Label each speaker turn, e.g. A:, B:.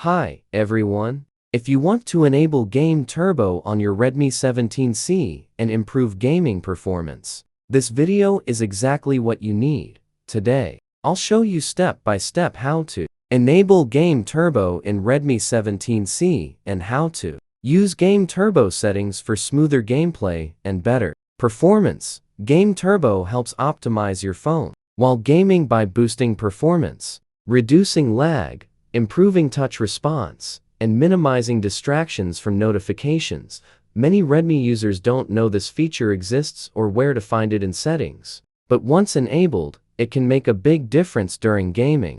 A: Hi, everyone. If you want to enable Game Turbo on your Redmi 17C and improve gaming performance, this video is exactly what you need. Today, I'll show you step by step how to enable Game Turbo in Redmi 17C and how to use Game Turbo settings for smoother gameplay and better performance. Game Turbo helps optimize your phone while gaming by boosting performance, reducing lag, improving touch response, and minimizing distractions from notifications. Many Redmi users don't know this feature exists or where to find it in settings, but once enabled, it can make a big difference during gaming.